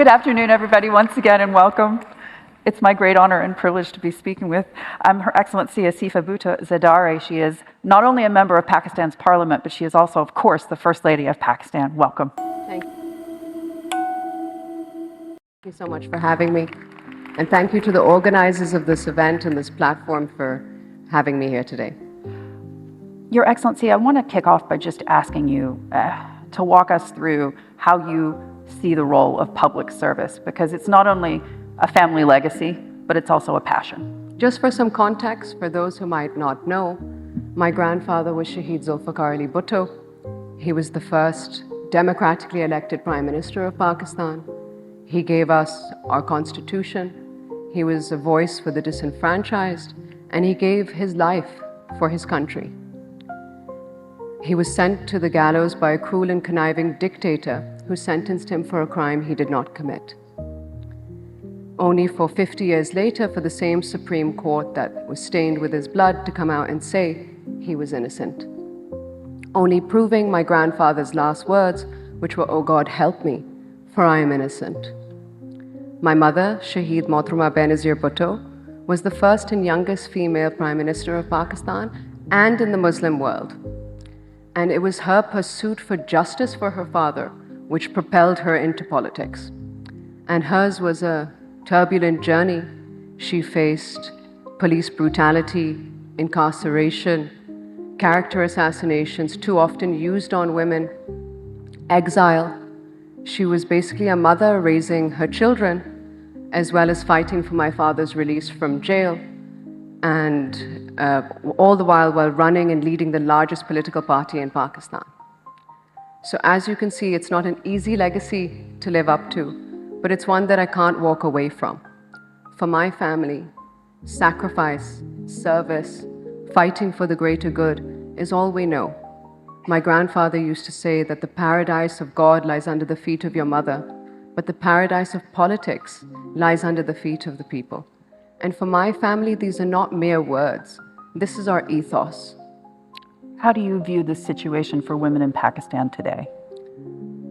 Good afternoon, everybody, once again, and welcome. It's my great honor and privilege to be speaking with Her Excellency Aseefa Bhutto Zardari. She is not only a member of Pakistan's parliament, but she is also, of course, the First Lady of Pakistan. Welcome. Thank you so much for having me. And thank you to the organizers of this event and this platform for having me here today. Your Excellency, I want to kick off by just asking you to walk us through how you see the role of public service, because it's not only a family legacy, but it's also a passion. Just for some context, for those who might not know, my grandfather was Shaheed Zulfikar Ali Bhutto. He was the first democratically elected Prime Minister of Pakistan. He gave us our constitution. He was a voice for the disenfranchised, and he gave his life for his country. He was sent to the gallows by a cruel and conniving dictator who sentenced him for a crime he did not commit. Only for 50 years later, for the same Supreme Court that was stained with his blood to come out and say he was innocent. Only proving my grandfather's last words, which were, "Oh God, help me, for I am innocent." My mother, Shaheed Mohtarama Benazir Bhutto, was the first and youngest female Prime Minister of Pakistan and in the Muslim world. And it was her pursuit for justice for her father which propelled her into politics. And hers was a turbulent journey. She faced police brutality, incarceration, character assassinations, too often used on women, exile. She was basically a mother raising her children, as well as fighting for my father's release from jail, and all the while running and leading the largest political party in Pakistan. So as you can see, it's not an easy legacy to live up to, but it's one that I can't walk away from. For my family, sacrifice, service, fighting for the greater good is all we know. My grandfather used to say that the paradise of God lies under the feet of your mother, but the paradise of politics lies under the feet of the people. And for my family, these are not mere words. This is our ethos. How do you view the situation for women in Pakistan today?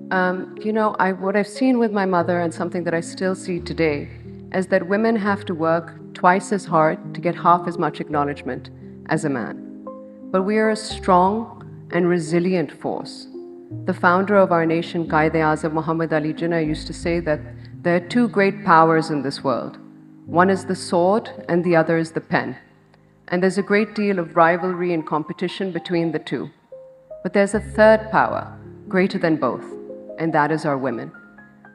What I've seen with my mother, and something that I still see today, is that women have to work twice as hard to get half as much acknowledgement as a man. But we are a strong and resilient force. The founder of our nation, Quaid-e-Azam Muhammad Ali Jinnah, used to say that there are two great powers in this world. One is the sword and the other is the pen. And there's a great deal of rivalry and competition between the two. But there's a third power, greater than both, and that is our women.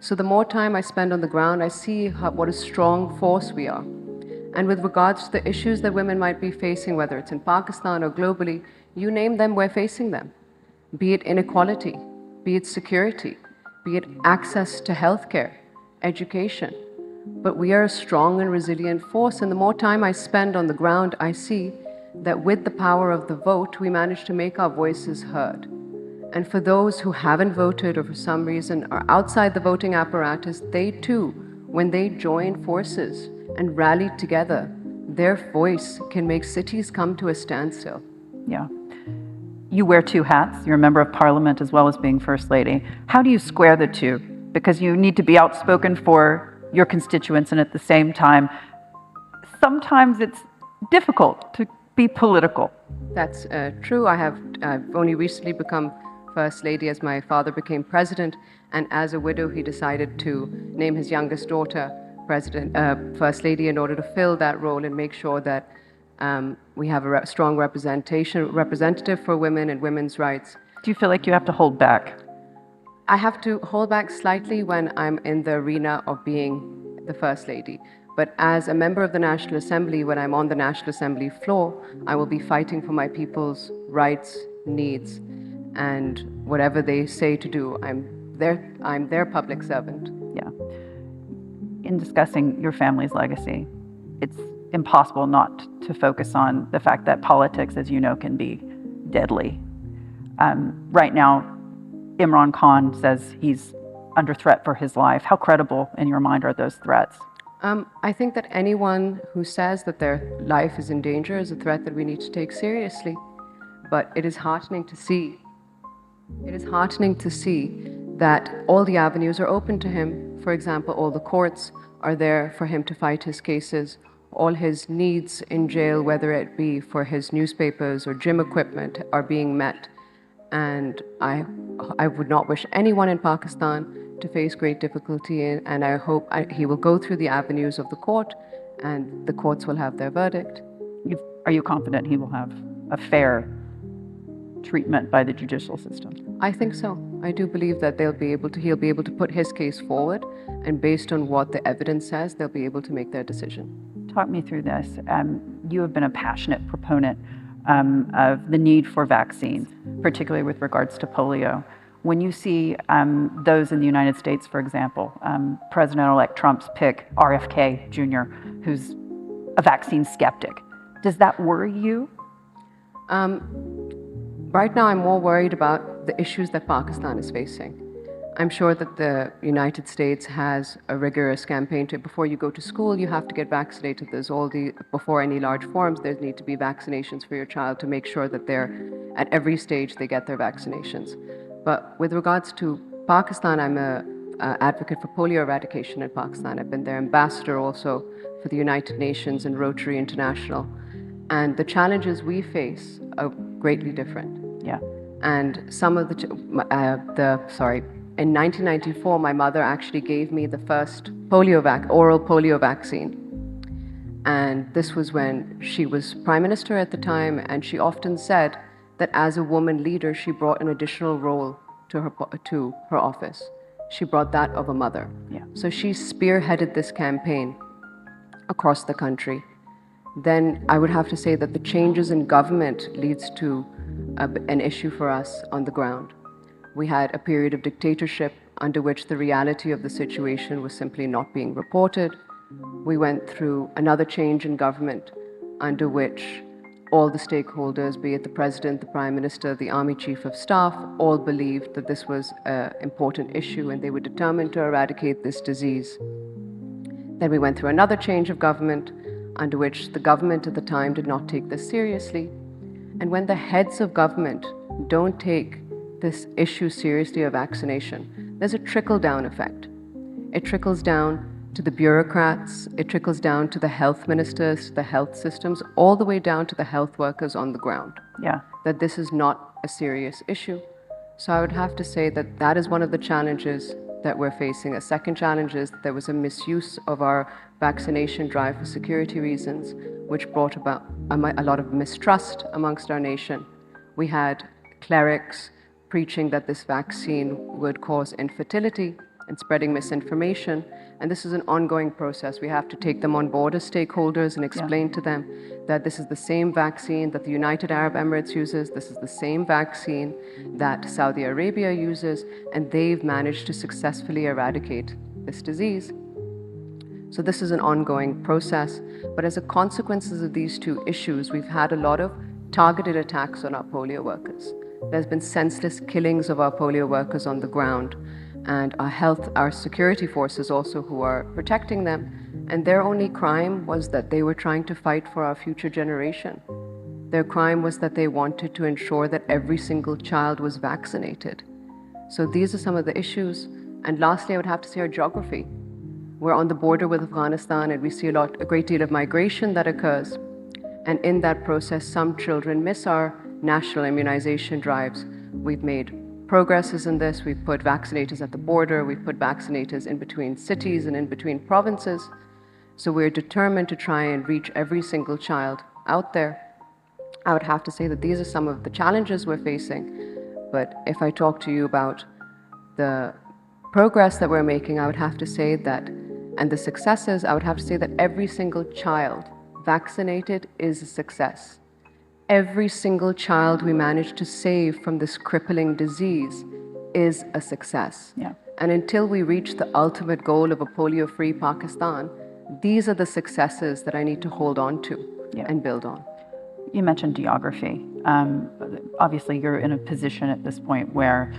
So the more time I spend on the ground, I see what a strong force we are. And with regards to the issues that women might be facing, whether it's in Pakistan or globally, you name them, we're facing them. Be it inequality, be it security, be it access to healthcare, education. But we are a strong and resilient force, and the more time I spend on the ground, I see that with the power of the vote, we manage to make our voices heard. And for those who haven't voted or for some reason are outside the voting apparatus, they too, when they join forces and rally together, their voice can make cities come to a standstill. Yeah. You wear two hats. You're a member of parliament as well as being First Lady. How do you square the two? Because you need to be outspoken for your constituents, and at the same time, sometimes it's difficult to be political. That's true. I've only recently become First Lady as my father became president, and as a widow, he decided to name his youngest daughter First Lady in order to fill that role and make sure that we have a strong representative for women and women's rights. Do you feel like you have to hold back? I have to hold back slightly when I'm in the arena of being the First Lady. But as a member of the National Assembly, when I'm on the National Assembly floor, I will be fighting for my people's rights, needs, and whatever they say to do, I'm their public servant. Yeah. In discussing your family's legacy, it's impossible not to focus on the fact that politics, as you know, can be deadly. Right now, Imran Khan says he's under threat for his life. How credible, in your mind, are those threats? I think that anyone who says that their life is in danger is a threat that we need to take seriously. But it is heartening to see that all the avenues are open to him. For example, all the courts are there for him to fight his cases. All his needs in jail, whether it be for his newspapers or gym equipment, are being met. And I would not wish anyone in Pakistan to face great difficulty, and I hope he will go through the avenues of the court, and the courts will have their verdict. Are you confident he will have a fair treatment by the judicial system? I think so. I do believe that he'll be able to put his case forward, and based on what the evidence says, they'll be able to make their decision. Talk me through this. You have been a passionate proponent of the need for vaccines, particularly with regards to polio. When you see those in the United States, for example, President-elect Trump's pick, RFK Jr., who's a vaccine skeptic, does that worry you? Right now, I'm more worried about the issues that Pakistan is facing. I'm sure that the United States has a rigorous campaign before you go to school, you have to get vaccinated. Before any large forums, there need to be vaccinations for your child to make sure that at every stage they get their vaccinations. But with regards to Pakistan, I'm an advocate for polio eradication in Pakistan. I've been their ambassador also for the United Nations and Rotary International. And the challenges we face are greatly different. Yeah. And some of in 1994, my mother actually gave me the first oral polio vaccine. And this was when she was prime minister at the time, and she often said that as a woman leader, she brought an additional role to her office. She brought that of a mother. Yeah. So she spearheaded this campaign across the country. Then I would have to say that the changes in government leads to an issue for us on the ground. We had a period of dictatorship under which the reality of the situation was simply not being reported. We went through another change in government under which all the stakeholders, be it the president, the prime minister, the army chief of staff, all believed that this was an important issue and they were determined to eradicate this disease. Then we went through another change of government under which the government at the time did not take this seriously. And when the heads of government don't take this issue seriously of vaccination, there's a trickle-down effect. It trickles down to the bureaucrats, it trickles down to the health ministers, the health systems, all the way down to the health workers on the ground. Yeah. That this is not a serious issue. So I would have to say that that is one of the challenges that we're facing. A second challenge is that there was a misuse of our vaccination drive for security reasons, which brought about a lot of mistrust amongst our nation. We had clerics preaching that this vaccine would cause infertility and spreading misinformation. And this is an ongoing process. We have to take them on board as stakeholders and explain to them that this is the same vaccine that the United Arab Emirates uses, this is the same vaccine that Saudi Arabia uses, and they've managed to successfully eradicate this disease. So this is an ongoing process. But as a consequence of these two issues, we've had a lot of targeted attacks on our polio workers. There's been senseless killings of our polio workers on the ground, and our security forces also who are protecting them, and their only crime was that they were trying to fight for our future generation. Their crime was that they wanted to ensure that every single child was vaccinated. So these are some of the issues. And lastly, I would have to say our geography. We're on the border with Afghanistan, and we see a great deal of migration that occurs. And in that process, some children miss our national immunization drives. We've made progresses in this. We've put vaccinators at the border. We've put vaccinators in between cities and in between provinces. So we're determined to try and reach every single child out there. I would have to say that these are some of the challenges we're facing. But if I talk to you about the progress that we're making, I would have to say that, and the successes, I would have to say that every single child vaccinated is a success. Every single child we managed to save from this crippling disease is a success. Yeah. And until we reach the ultimate goal of a polio-free Pakistan, these are the successes that I need to hold on to and build on. You mentioned geography. Obviously, you're in a position at this point where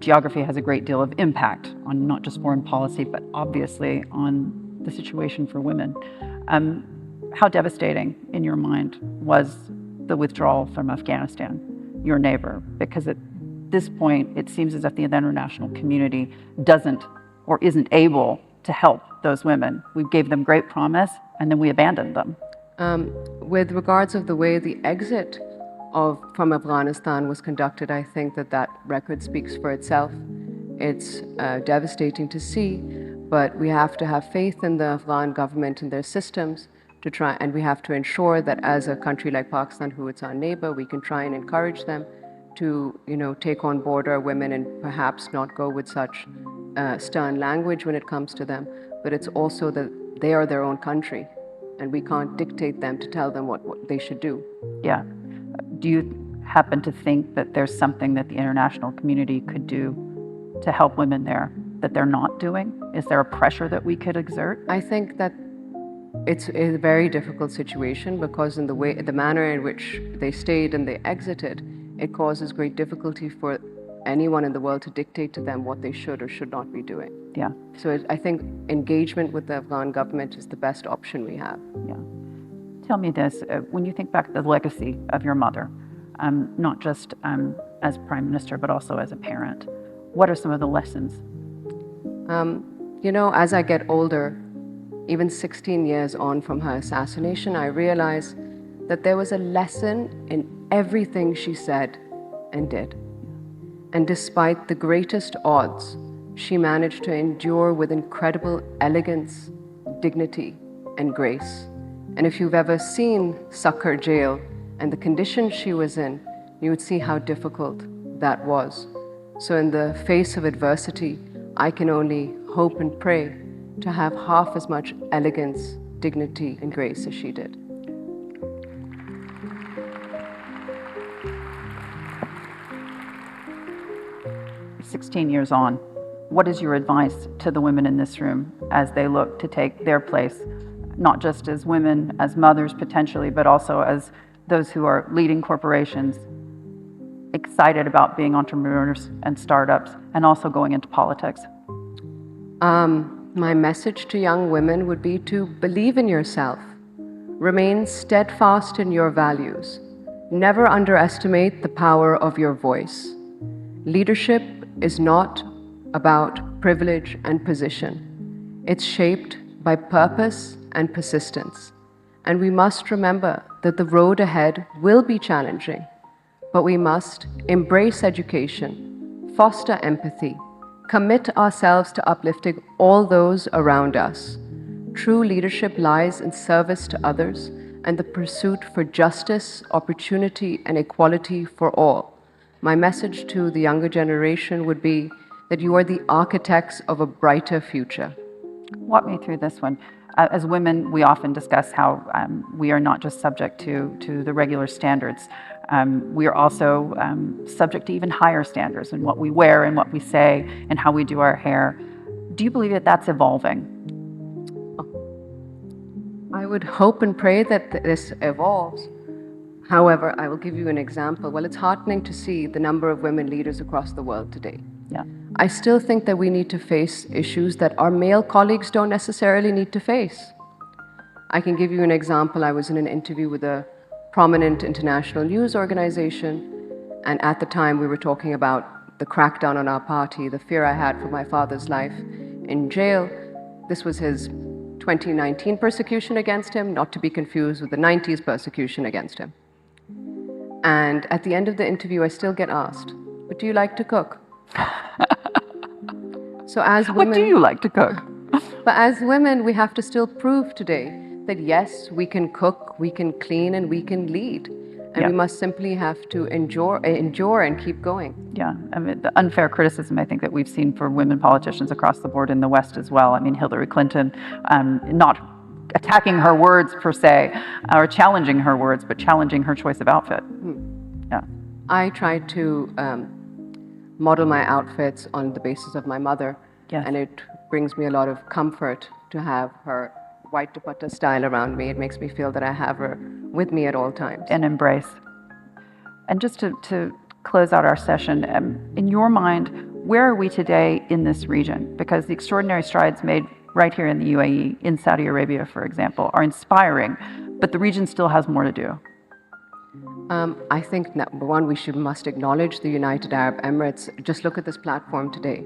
geography has a great deal of impact on not just foreign policy, but obviously on the situation for women. How devastating, in your mind, was the withdrawal from Afghanistan, your neighbor? Because this point, it seems as if the international community doesn't or isn't able to help those women. We gave them great promise, and then we abandoned them. With regards of the way the exit from Afghanistan was conducted, I think that record speaks for itself. It's devastating to see, but we have to have faith in the Afghan government and their systems to try, and we have to ensure that as a country like Pakistan, who it's our neighbor, we can try and encourage them to, take on board our women and perhaps not go with such stern language when it comes to them. But it's also that they are their own country, and we can't dictate them to tell them what they should do. Yeah. Do you happen to think that there's something that the international community could do to help women there that they're not doing? Is there a pressure that we could exert? I think that it's a very difficult situation because in the manner in which they stayed and they exited, it causes great difficulty for anyone in the world to dictate to them what they should or should not be doing. Yeah. So I think engagement with the Afghan government is the best option we have. Yeah. Tell me this, when you think back to the legacy of your mother, not just as Prime Minister, but also as a parent, what are some of the lessons? As I get older, even 16 years on from her assassination, I realize that there was a lesson in everything she said and did. And despite the greatest odds, she managed to endure with incredible elegance, dignity, and grace. And if you've ever seen Sucker Jail and the conditions she was in, you would see how difficult that was. So in the face of adversity, I can only hope and pray to have half as much elegance, dignity, and grace as she did. You're 16 years on. What is your advice to the women in this room as they look to take their place, not just as women, as mothers potentially, but also as those who are leading corporations, excited about being entrepreneurs and startups, and also going into politics? My message to young women would be to believe in yourself, remain steadfast in your values, never underestimate the power of your voice. Leadership is not about privilege and position. It's shaped by purpose and persistence. And we must remember that the road ahead will be challenging, but we must embrace education, foster empathy, commit ourselves to uplifting all those around us. True leadership lies in service to others and the pursuit for justice, opportunity, and equality for all. My message to the younger generation would be that you are the architects of a brighter future. Walk me through this one. As women, we often discuss how we are not just subject to the regular standards. We are also subject to even higher standards in what we wear and what we say and how we do our hair. Do you believe that that's evolving? I would hope and pray that this evolves. However, I will give you an example. Well, it's heartening to see the number of women leaders across the world today. Yeah. I still think that we need to face issues that our male colleagues don't necessarily need to face. I can give you an example. I was in an interview with a prominent international news organization, and at the time we were talking about the crackdown on our party, the fear I had for my father's life in jail. This was his 2019 persecution against him, not to be confused with the 90s persecution against him. And at the end of the interview, I still get asked, "But do you like to cook?" So as women, What do you like to cook? But as women, we have to still prove today that yes, we can cook, we can clean, and we can lead. And we must simply have to endure and keep going. Yeah, I mean, the unfair criticism I think that we've seen for women politicians across the board in the West as well. I mean, Hillary Clinton, not attacking her words per se, or challenging her words, but challenging her choice of outfit. Yeah. I try to model my outfits on the basis of my mother. Yes. And it brings me a lot of comfort to have her white dupatta style around me. It makes me feel that I have her with me at all times. And embrace. And just to close out our session, in your mind, where are we today in this region? Because the extraordinary strides made right here in the UAE, in Saudi Arabia, for example, are inspiring, but the region still has more to do. I think, number one, must acknowledge the United Arab Emirates. Just look at this platform today.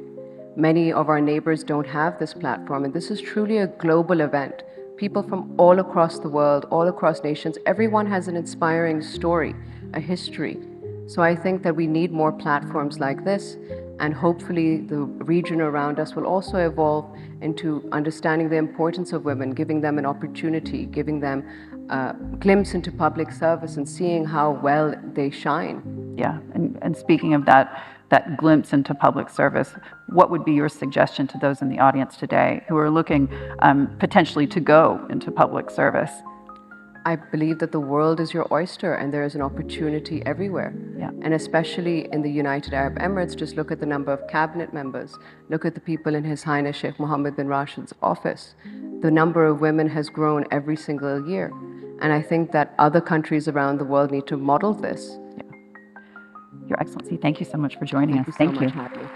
Many of our neighbors don't have this platform, and this is truly a global event. People from all across the world, all across nations, everyone has an inspiring story, a history. So I think that we need more platforms like this, and hopefully the region around us will also evolve into understanding the importance of women, giving them an opportunity, giving them a glimpse into public service and seeing how well they shine. Yeah, and speaking of that glimpse into public service, what would be your suggestion to those in the audience today who are looking potentially to go into public service? I believe that the world is your oyster and there is an opportunity everywhere. Yeah. And especially in the United Arab Emirates, just look at the number of cabinet members. Look at the people in His Highness Sheikh Mohammed bin Rashid's office. The number of women has grown every single year. And I think that other countries around the world need to model this. Yeah. Your Excellency, thank you so much for joining us. Thank you so much, Hadley.